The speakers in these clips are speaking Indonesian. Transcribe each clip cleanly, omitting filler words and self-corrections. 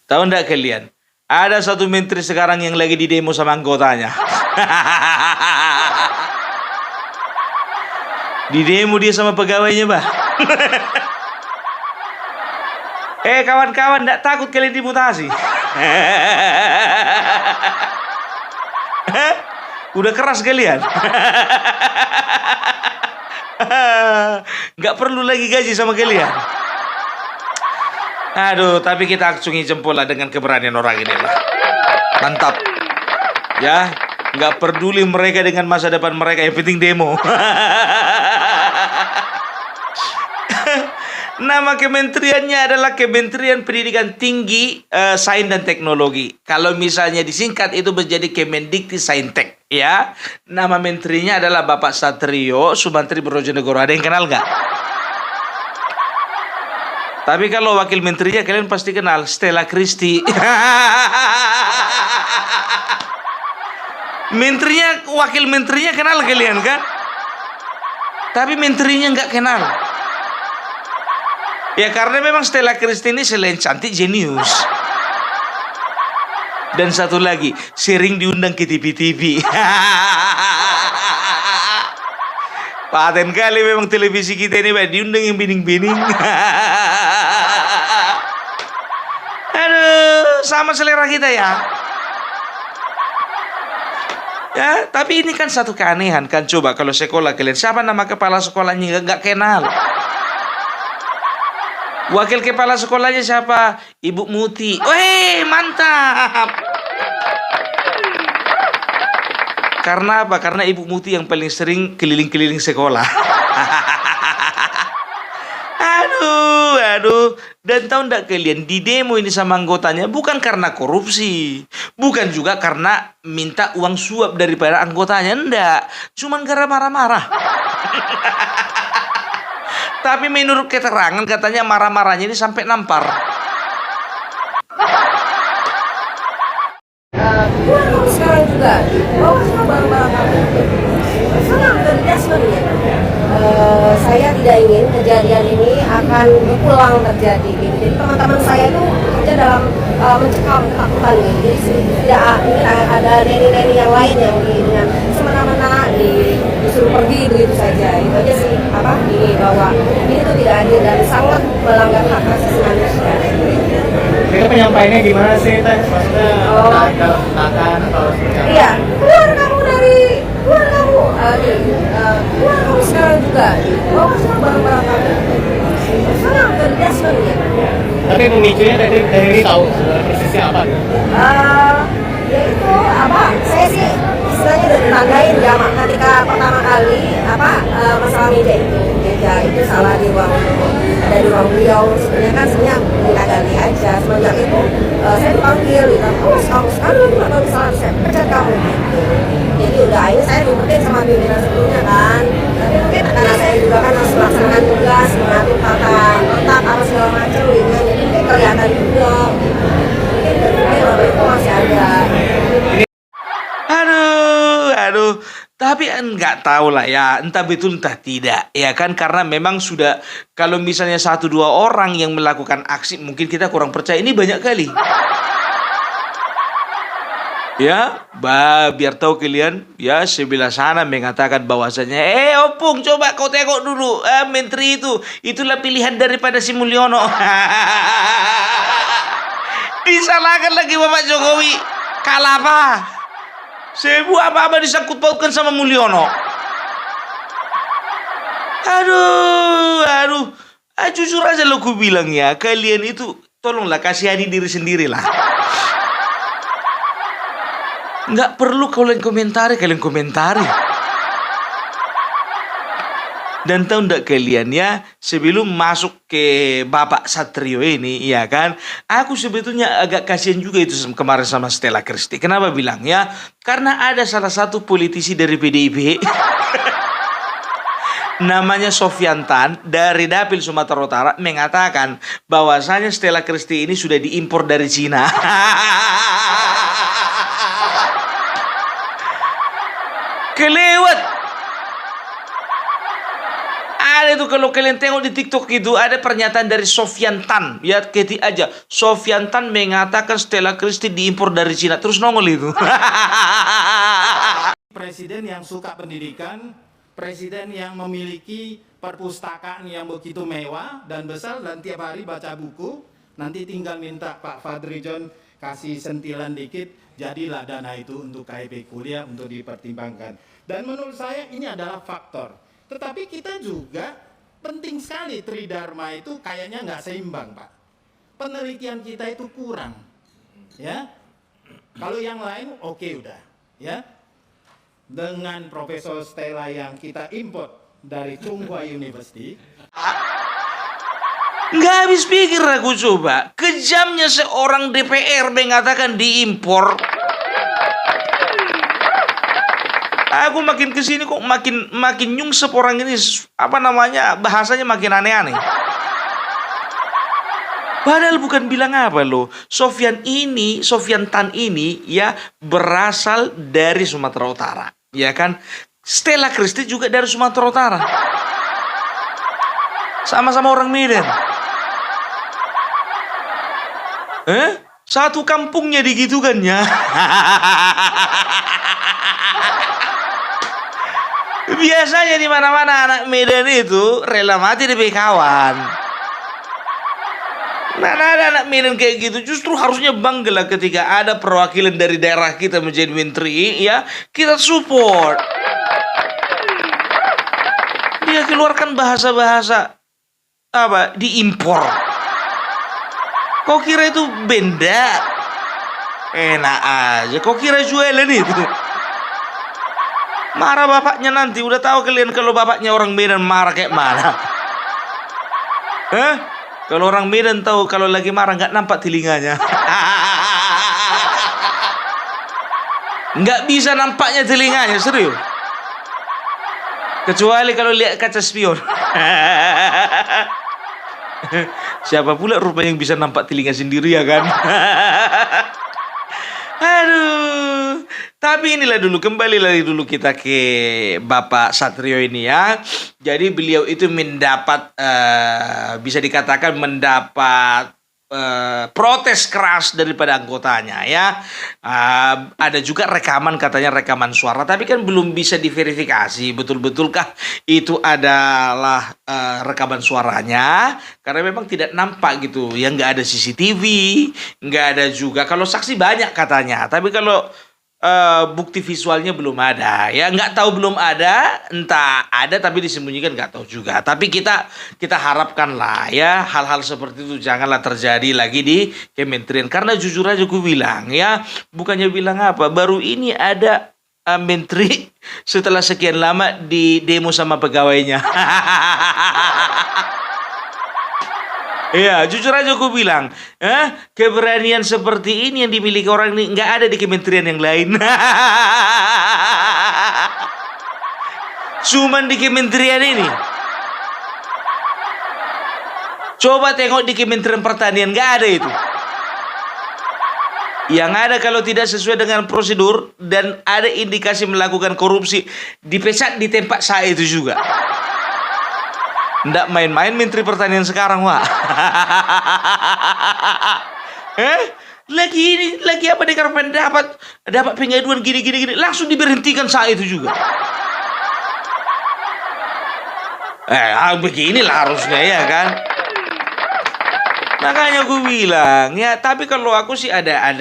Tahu ndak kalian? Ada satu menteri sekarang yang lagi di demo sama anggotanya. Di demo dia sama pegawainya, bah. Kawan-kawan, ndak takut kalian dimutasi? Udah keras kalian. Nggak perlu lagi gaji sama kalian. Aduh, tapi kita acungi jempol lah dengan keberanian orang ini lah. Mantap. Ya, nggak peduli mereka dengan masa depan mereka, yang penting demo. Nama kementeriannya adalah Kementerian Pendidikan Tinggi, Sains dan Teknologi. Kalau misalnya disingkat itu menjadi Kemendikti Saintek, ya. Nama menterinya adalah Bapak Satrio Sumantri Brojonegoro. Ada yang kenal nggak? Tapi kalau wakil menterinya kalian pasti kenal, Stella Christie. Wakil menterinya kenal kalian kan? Tapi menterinya nggak kenal. Ya karena memang Stella Christie ini selain cantik, jenius. Dan satu lagi, sering diundang ke TV-TV. Paten kali memang televisi kita ini, Pak, diundang yang bining-bining. Aduh, sama selera kita ya. Ya, tapi ini kan satu keanehan kan. Coba kalau sekolah kalian, siapa nama kepala sekolahnya nggak kenal? Wakil kepala sekolahnya siapa? Ibu Muti. Weh, mantap. Karena apa? Karena Ibu Muti yang paling sering keliling-keliling sekolah. Aduh. Dan tahu ndak kalian, di demo ini sama anggotanya bukan karena korupsi. Bukan juga karena minta uang suap daripada anggotanya. Ndak. Cuman karena marah-marah. Tapi menurut keterangan katanya marah-marahnya ini sampai nampar. Keluar sekarang juga, bawa semua barang-barang kamu. Senang dan sebenarnya. Saya tidak ingin kejadian ini akan berulang terjadi. Jadi teman-teman saya itu kerja dalam mencekam ketakutan gitu. Jadi tidak ingin ada neni-neni yang lain yang semena-mena disuruh pergi begitu saja. Itu aja sih ini bahwa ini tuh tidak adil dan sangat melanggar hak asasi manusia. Itu penyampaiannya gimana sih, Teh? Maksudnya ada ketakan atau seperti apa? Iya, keluar kamu keluar kamu sekarang juga. Bawa semua barang-barang kamu. Senang dan sebenarnya. Tapi pemicunya dari tahu persisnya apa? Yaitu saya sih istilahnya udah ditandain ya, ketika pertama kali masalah meja itu salah di ruang beliau. Sebenarnya minta ganti aja. Semenjak itu saya dipanggil gitu, kamu sekarang lu nggak tahu salah, saya pecat kamu gitu. Jadi udah ini saya diumpetin sama pimpinan sebelumnya kan. Tapi mungkin karena saya juga kan harus melaksanakan tugas, mengatur tata letak apa segala macam gitu. Jadi mungkin kelihatan juga. Mungkin itu masih ada. Aduh, tapi nggak tahu lah ya, entah betul entah tidak, ya kan, karena memang sudah, kalau misalnya 1-2 orang yang melakukan aksi, mungkin kita kurang percaya, ini banyak kali. Ya, biar tahu kalian, ya sebelah sana mengatakan bahwasanya, Opung, coba kau tengok dulu, menteri itulah pilihan daripada si Mulyono. Disalahkan lagi Bapak Jokowi, kalah apa? Sebuah apa-apa disangkut pautkan sama Mulyono. Aduh. Jujur aja lo ku bilang ya, kalian itu tolonglah kasihani diri sendirilah. Nggak perlu kalian komentari. Dan tahu ndak kalian ya, sebelum masuk ke Bapak Satrio ini, ya kan, aku sebetulnya agak kasihan juga itu kemarin sama Stella Christie. Kenapa bilang ya? Karena ada salah satu politisi dari PDIP, namanya Sofyan Tan dari Dapil Sumatera Utara, mengatakan bahwasanya Stella Christie ini sudah diimpor dari Cina. Kelewat. ada itu kalau kalian tengok di TikTok itu ada pernyataan dari Sofyan Tan. Ya ketik aja. Sofyan Tan mengatakan Stella Christie diimpor dari Cina. Terus nongol itu. Presiden yang suka pendidikan, presiden yang memiliki perpustakaan yang begitu mewah dan besar dan tiap hari baca buku, nanti tinggal minta Pak Fadrijon kasih sentilan dikit, jadilah dana itu untuk KIP kuliah untuk dipertimbangkan. Dan menurut saya ini adalah faktor. Tetapi kita juga penting sekali Tridharma itu kayaknya nggak seimbang, Pak. Penelitian kita itu kurang, ya. Kalau yang lain oke udah, ya. Dengan Profesor Stella yang kita import dari Tsinghua University. Nggak habis pikir aku coba. Kejamnya seorang DPR mengatakan diimpor. Aku makin kesini kok makin nyungsep orang ini, apa namanya, bahasanya makin aneh-aneh. Padahal bukan bilang apa loh. Sofyan Tan ini ya berasal dari Sumatera Utara, ya kan? Stella Christie juga dari Sumatera Utara. Sama-sama orang Medan. Satu kampungnya digitukannya. Biasanya di mana-mana anak Medan itu rela mati demi kawan. Mana ada anak Medan kayak gitu. Justru harusnya bangga lah ketika ada perwakilan dari daerah kita menjadi menteri, ya kita support. Dia keluarkan bahasa-bahasa apa diimpor. Kau kira itu benda? Enak aja. Kau kira jualan itu? Marah bapaknya nanti. Udah tahu kalian kalau bapaknya orang Medan marah kayak mana? Kalau orang Medan tahu kalau lagi marah nggak nampak telinganya. Nggak bisa nampaknya telinganya, serius. Kecuali kalau lihat kaca spion. Siapa pula rupa yang bisa nampak telinga sendiri, ya kan? Aduh. Tapi inilah dulu, kembali lagi dulu kita ke Bapak Satrio ini ya. Jadi beliau itu mendapat, bisa dikatakan mendapat protes keras daripada anggotanya ya. Ada juga rekaman, katanya rekaman suara, tapi kan belum bisa diverifikasi betul-betulkah itu adalah rekaman suaranya, karena memang tidak nampak gitu ya, nggak ada CCTV, nggak ada juga, kalau saksi banyak katanya, tapi kalau bukti visualnya belum ada ya, nggak tahu, belum ada, entah ada tapi disembunyikan, nggak tahu juga. Tapi kita harapkan lah ya hal-hal seperti itu janganlah terjadi lagi di kementerian, karena jujur aja gue bilang ya, bukannya bilang apa, baru ini ada menteri setelah sekian lama di demo sama pegawainya. Iya, jujur aja aku bilang, keberanian seperti ini yang dimiliki orang ini nggak ada di kementerian yang lain. Cuman di kementerian ini. Coba tengok di Kementerian Pertanian, nggak ada itu. Yang ada kalau tidak sesuai dengan prosedur dan ada indikasi melakukan korupsi, dipecat di tempat saya itu juga. Nggak main-main Menteri Pertanian sekarang, Wak. Lagi apa dikarenakan dapat pengaduan gini, langsung diberhentikan saat itu juga. Beginilah harusnya ya kan. Makanya gue bilang ya, tapi kalau aku sih ada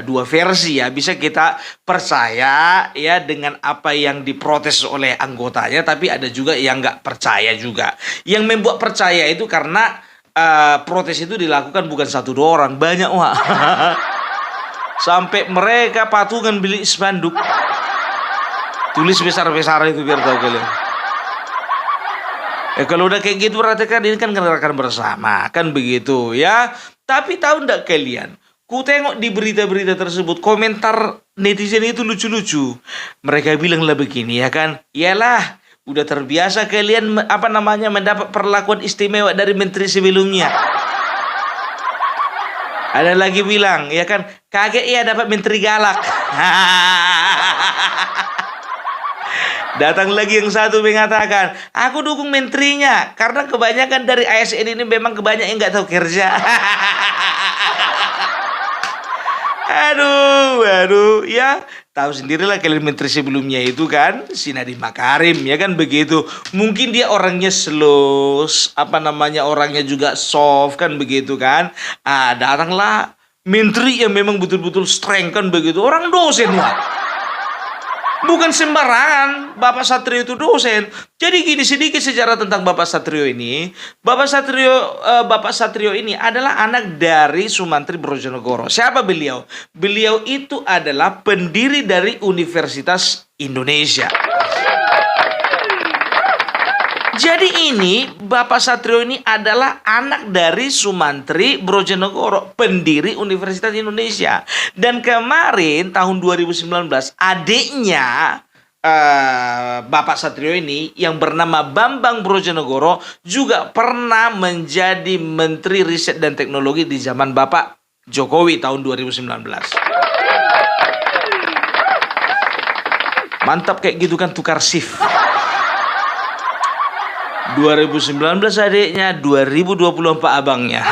dua versi ya. Bisa kita percaya ya dengan apa yang diprotes oleh anggotanya, tapi ada juga yang nggak percaya juga. Yang membuat percaya itu karena protes itu dilakukan bukan 1-2 orang, banyak, wah. Sampai mereka patungan beli spanduk, tulis besar-besar itu biar tahu kalian. Kalau udah kayak gitu berarti kan ini kan gerakan bersama, kan begitu ya. Tapi tahu ndak kalian, ku tengok di berita-berita tersebut komentar netizen itu lucu-lucu. Mereka bilang lah begini ya kan, iyalah udah terbiasa kalian mendapat perlakuan istimewa dari menteri sebelumnya. Ada lagi bilang ya kan, kaget ya dapat menteri galak. Datang lagi yang satu mengatakan, aku dukung menterinya karena kebanyakan dari ASN ini memang kebanyakan yang nggak tahu kerja. Aduh, ya tahu sendirilah kalian menteri sebelumnya itu kan, si Nadiem Makarim, ya kan begitu. Mungkin dia orangnya slow, orangnya juga soft kan begitu kan. Datanglah menteri yang memang betul-betul strength kan begitu, orang dosen ya. Bukan sembarangan, Bapak Satrio itu dosen. Jadi gini sedikit sejarah tentang Bapak Satrio ini. Bapak Satrio ini adalah anak dari Sumantri Brojonegoro. Siapa beliau? Beliau itu adalah pendiri dari Universitas Indonesia. Jadi ini Bapak Satrio ini adalah anak dari Sumantri Brojonegoro, pendiri Universitas Indonesia. Dan kemarin tahun 2019 adiknya Bapak Satrio ini yang bernama Bambang Brojonegoro juga pernah menjadi Menteri Riset dan Teknologi di zaman Bapak Jokowi tahun 2019. Mantap kayak gitu kan, tukar shift. 2019 adiknya, 2024 abangnya.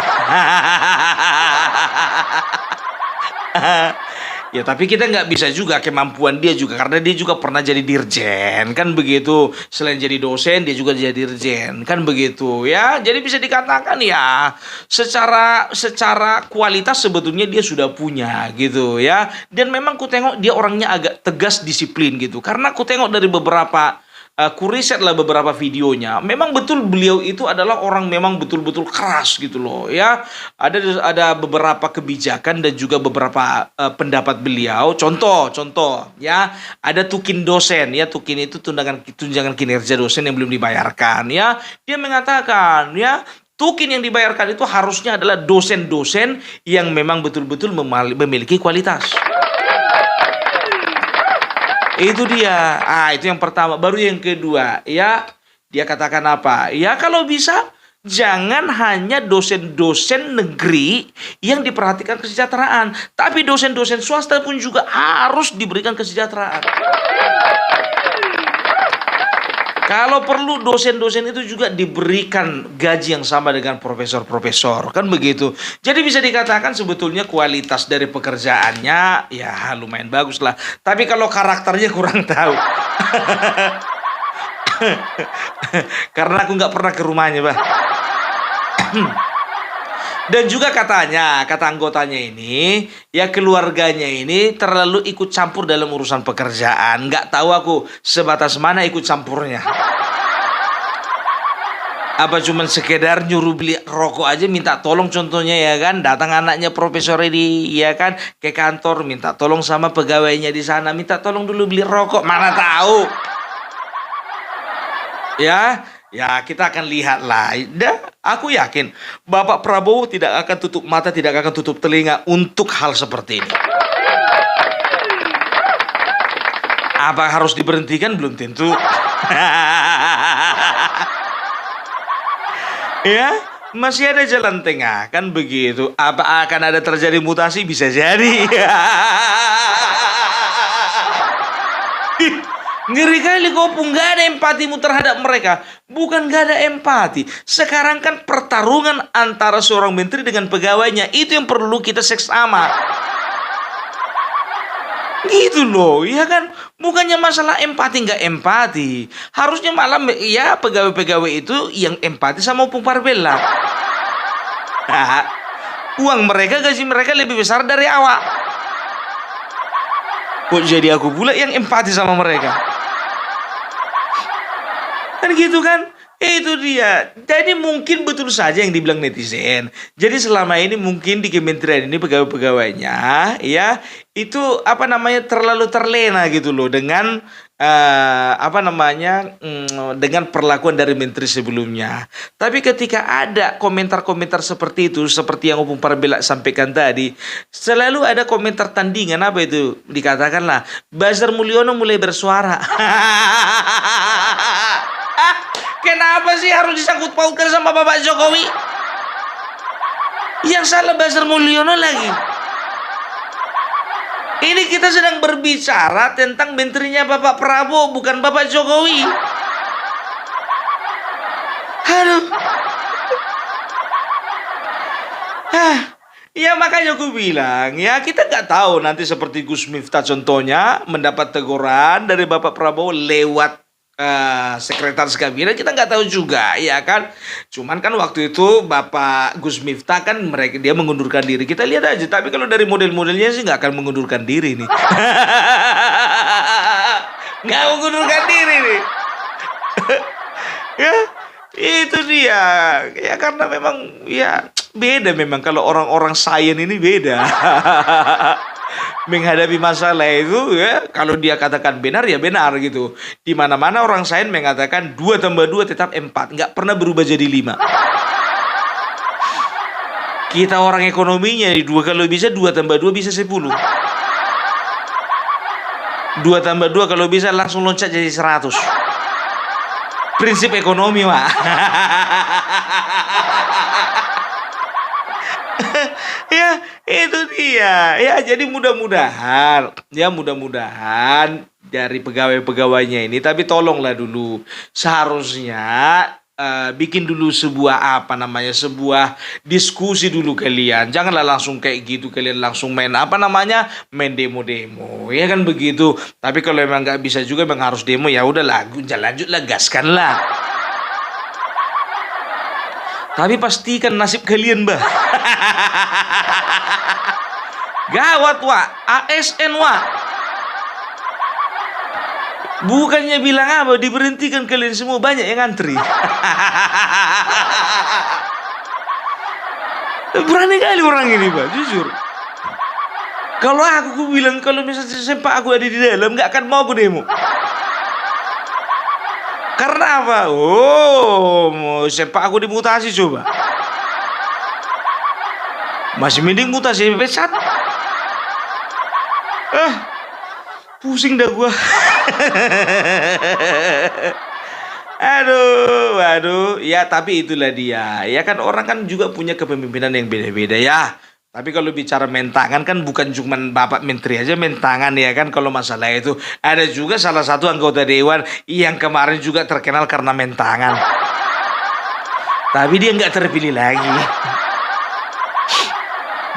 Ya tapi kita nggak bisa juga kemampuan dia juga, karena dia juga pernah jadi dirjen kan begitu. Selain jadi dosen dia juga jadi dirjen kan begitu ya. Jadi bisa dikatakan ya secara kualitas sebetulnya dia sudah punya gitu ya. Dan memang ku tengok dia orangnya agak tegas, disiplin gitu. Karena ku tengok dari beberapa kuriset lah beberapa videonya, memang betul beliau itu adalah orang memang betul-betul keras gitu loh ya. Ada beberapa kebijakan dan juga beberapa pendapat beliau. Contoh ya, ada tukin dosen ya. Tukin itu tunjangan kinerja dosen yang belum dibayarkan ya. Dia mengatakan ya, tukin yang dibayarkan itu harusnya adalah dosen-dosen yang memang betul-betul memiliki kualitas. Itu dia. Itu yang pertama. Baru yang kedua, ya dia katakan apa? Ya kalau bisa jangan hanya dosen-dosen negeri yang diperhatikan kesejahteraan, tapi dosen-dosen swasta pun juga harus diberikan kesejahteraan. Kalau perlu dosen-dosen itu juga diberikan gaji yang sama dengan profesor-profesor, kan begitu. Jadi bisa dikatakan sebetulnya kualitas dari pekerjaannya ya lumayan bagus lah. Tapi kalau karakternya kurang tahu. Karena aku nggak pernah ke rumahnya, Bah. Dan juga kata anggotanya ini, ya keluarganya ini terlalu ikut campur dalam urusan pekerjaan. Nggak tahu aku sebatas mana ikut campurnya. Apa cuman sekedar nyuruh beli rokok aja minta tolong contohnya ya kan. Datang anaknya profesor ini ya kan ke kantor minta tolong sama pegawainya di sana. Minta tolong dulu beli rokok. Mana tahu. Ya kita akan lihat lah. Aku yakin Bapak Prabowo tidak akan tutup mata, tidak akan tutup telinga untuk hal seperti ini. Apa harus diberhentikan? Belum tentu. Ya, masih ada jalan tengah kan begitu. Apa akan ada terjadi mutasi? Bisa jadi. Ngeri kali Kopung, gak ada empatimu terhadap mereka. Bukan gak ada empati. Sekarang kan pertarungan antara seorang menteri dengan pegawainya. Itu yang perlu kita seksama. Gitu loh, ya kan? Bukannya masalah empati gak empati. Harusnya malah ya pegawai-pegawai itu yang empati sama Opung Parbella. Uang mereka, gaji mereka lebih besar dari awak. Kok jadi aku pula yang empati sama mereka? Kan gitu kan? Itu dia. Jadi mungkin betul saja yang dibilang netizen. Jadi selama ini mungkin di kementerian ini pegawai-pegawainya ya itu terlalu terlena gitu loh dengan dengan perlakuan dari menteri sebelumnya. Tapi ketika ada komentar-komentar seperti itu, seperti yang Opung Parbella sampaikan tadi, selalu ada komentar tandingan. Apa itu? Dikatakanlah Bazar Mulyono mulai bersuara. Kenapa sih harus disangkut pautkan sama Bapak Jokowi? Yang salah Bazar Mulyono lagi. Ini kita sedang berbicara tentang menterinya Bapak Prabowo, bukan Bapak Jokowi. Aduh. Ya makanya aku bilang, ya kita nggak tahu nanti seperti Gus Miftah contohnya mendapat teguran dari Bapak Prabowo lewat sekretaris kabinet, kita nggak tahu juga, ya kan. Cuman kan waktu itu Bapak Gus Miftah kan dia mengundurkan diri. Kita lihat aja. Tapi kalau dari model-modelnya sih nggak akan mengundurkan diri nih. Nggak mengundurkan diri nih. Ya, itu dia. Ya karena memang ya beda memang kalau orang-orang sains ini beda. Menghadapi masalah itu ya, kalau dia katakan benar ya benar gitu. Di mana-mana orang sains mengatakan 2 tambah 2 tetap 4, nggak pernah berubah jadi 5. Kita orang ekonominya 2 kalau bisa 2 tambah 2 bisa 10. 2 tambah 2 kalau bisa langsung loncat jadi 100. Prinsip ekonomi, Pak. Ya, itu dia. Ya, jadi mudah-mudahan dari pegawai-pegawainya ini, tapi tolonglah dulu. Seharusnya bikin dulu sebuah sebuah diskusi dulu kalian. Janganlah langsung kayak gitu kalian langsung main main demo-demo. Ya kan begitu. Tapi kalau memang nggak bisa juga memang harus demo, ya udahlah, lanjutlah, gaskanlah. Tapi pastikan nasib kalian, Mbak. Gawat, Wak. ASN, Wak. Bukannya bilang apa, diberhentikan kalian semua, banyak yang antri. Berani kali orang ini, Pak, jujur. Kalau aku bilang, kalau misalnya sempat aku ada di dalam, nggak akan mau aku demo. Karena apa? Sempat aku dimutasi coba. Masih mending mutasi pesat. Pusing dah gua. Aduh. Ya tapi itulah dia. Ya kan orang kan juga punya kepemimpinan yang beda-beda ya. Tapi kalau bicara main tangan kan bukan cuma Bapak Menteri aja main tangan ya kan, kalau masalah itu. Ada juga salah satu anggota dewan yang kemarin juga terkenal karena main tangan. Tapi dia nggak terpilih lagi.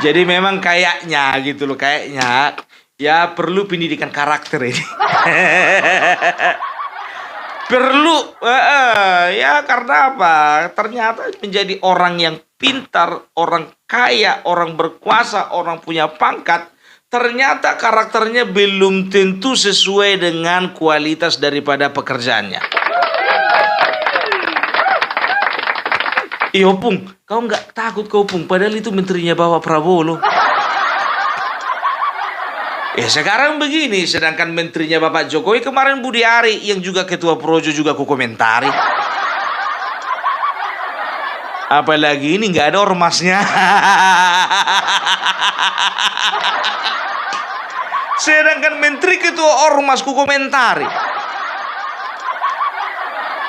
Jadi memang kayaknya gitu loh, kayaknya ya perlu pendidikan karakter ini. Perlu, ya karena apa? Ternyata menjadi orang yang pintar, orang kaya, orang berkuasa, orang punya pangkat, ternyata karakternya belum tentu sesuai dengan kualitas daripada pekerjaannya. Iya, Pung, kau nggak takut kau, Pung? Padahal itu menterinya Bapak Prabowo loh. Ya sekarang begini, sedangkan menterinya Bapak Jokowi kemarin Budi Ari yang juga ketua Projo juga ku komentari. Apalagi ini nggak ada ormasnya. Sedangkan menteri ketua ormas ku komentari.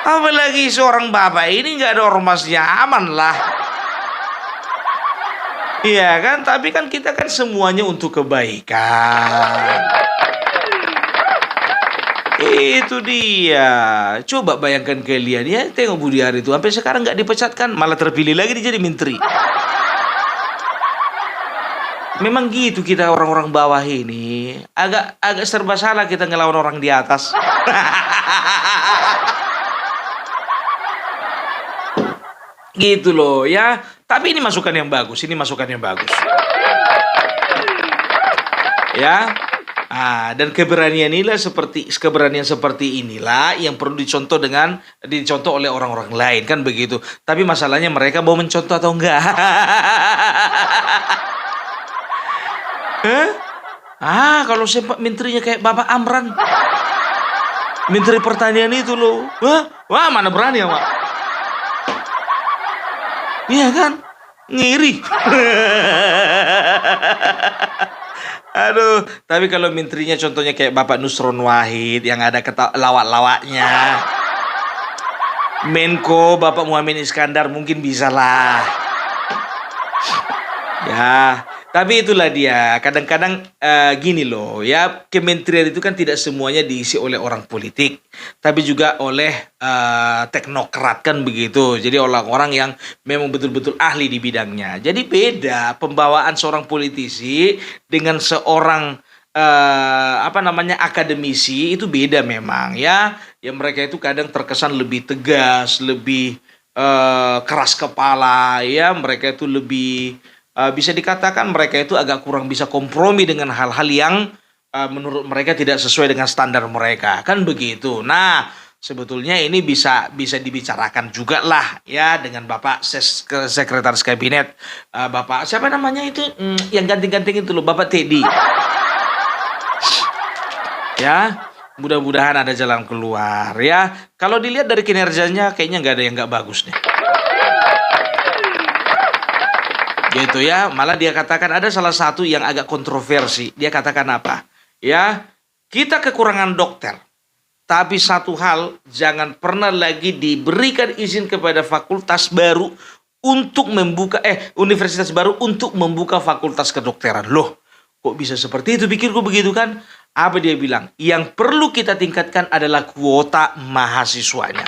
Apalagi seorang bapak ini nggak ada ormasnya, aman lah. Iya kan, tapi kan kita kan semuanya untuk kebaikan. Itu dia. Coba bayangkan kalian ya, tengok Budi Ari itu sampai sekarang nggak dipecatkan, malah terpilih lagi dia jadi menteri. Memang gitu kita orang-orang bawah ini, agak serba salah kita ngelawan orang di atas. Gitu loh ya. Tapi ini masukan yang bagus, Ya. Dan keberanian seperti inilah yang perlu dicontoh oleh orang-orang lain kan begitu. Tapi masalahnya mereka mau mencontoh atau enggak? Kalau sempat menterinya kayak Bapak Amran, Menteri Pertanian itu loh. Wah, mana berani ya, Pak? Iya kan? Ngiri. Aduh, tapi kalau menterinya contohnya kayak Bapak Nusron Wahid yang ada lawak-lawaknya. Menko Bapak Muhammad Iskandar mungkin bisa lah. Ya, Tapi itulah dia, kadang-kadang gini loh ya, kementerian itu kan tidak semuanya diisi oleh orang politik, tapi juga oleh teknokrat kan begitu. Jadi orang-orang yang memang betul-betul ahli di bidangnya. Jadi beda pembawaan seorang politisi dengan seorang apa namanya akademisi itu beda memang ya. Ya mereka itu kadang terkesan lebih tegas, lebih keras kepala ya, mereka itu lebih bisa dikatakan mereka itu agak kurang bisa kompromi dengan hal-hal yang menurut mereka tidak sesuai dengan standar mereka, kan begitu. Nah, sebetulnya ini bisa bisa dibicarakan juga lah ya dengan Bapak Sekretaris Kabinet, Bapak siapa namanya itu, yang ganting-ganting itu loh, Bapak Teddy. Ya, mudah-mudahan ada jalan keluar ya. Kalau dilihat dari kinerjanya kayaknya nggak ada yang nggak bagus nih. Gitu ya, malah dia katakan ada salah satu yang agak kontroversi. Dia katakan apa? Ya, kita kekurangan dokter. Tapi satu hal, jangan pernah lagi diberikan izin kepada fakultas baru untuk membuka universitas baru untuk membuka fakultas kedokteran. Loh, kok bisa seperti itu? Pikirku begitu kan? Apa dia bilang? Yang perlu kita tingkatkan adalah kuota mahasiswanya.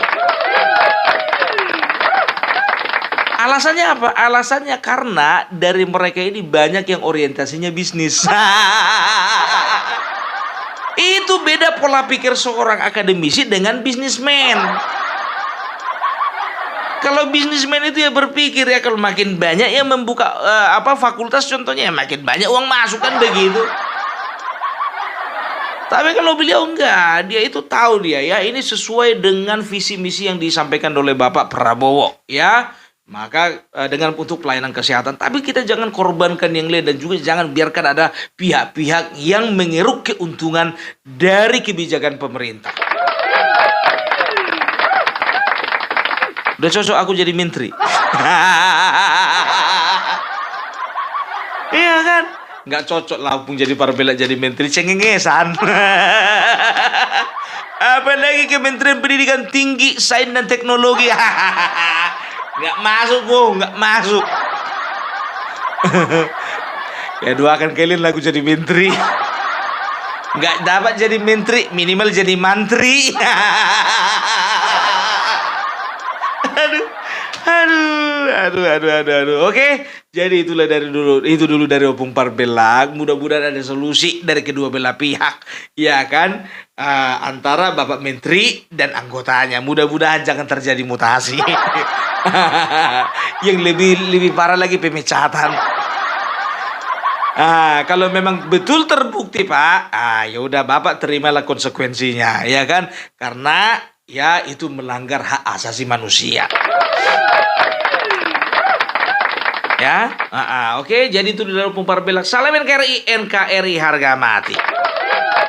Alasannya apa? Alasannya karena dari mereka ini banyak yang orientasinya bisnis. Itu beda pola pikir seorang akademisi dengan bisnismen. Kalau bisnismen itu ya berpikir ya kalau makin banyak yang membuka fakultas contohnya ya makin banyak uang masuk kan begitu. Tapi kalau beliau enggak, dia itu tahu dia ya ini sesuai dengan visi misi yang disampaikan oleh Bapak Prabowo ya. Maka dengan untuk pelayanan kesehatan, tapi kita jangan korbankan yang lain dan juga jangan biarkan ada pihak-pihak yang mengeruk keuntungan dari kebijakan pemerintah. Udah cocok aku jadi menteri. Iya kan? Nggak cocok Lampung jadi Parbela jadi menteri, cengengesan. Apalagi Kementerian Pendidikan Tinggi, Sains dan Teknologi. Nggak masuk, nggak masuk. Ya doakan kalian lah aku jadi menteri. Nggak dapat jadi menteri, minimal jadi mantri. Aduh. Oke, jadi itu dulu dari Opung Parbelak. Mudah-mudahan ada solusi dari kedua belah pihak, ya kan? Antara Bapak Menteri dan anggotanya. Mudah-mudahan jangan terjadi mutasi. Yang lebih parah lagi pemecatan. Kalau memang betul terbukti Pak, ya udah Bapak terimalah konsekuensinya, ya kan? Karena ya itu melanggar hak asasi manusia. Ya, oke. Jadi itu dari Opung Parbelak. Salam NKRI, NKRI harga mati.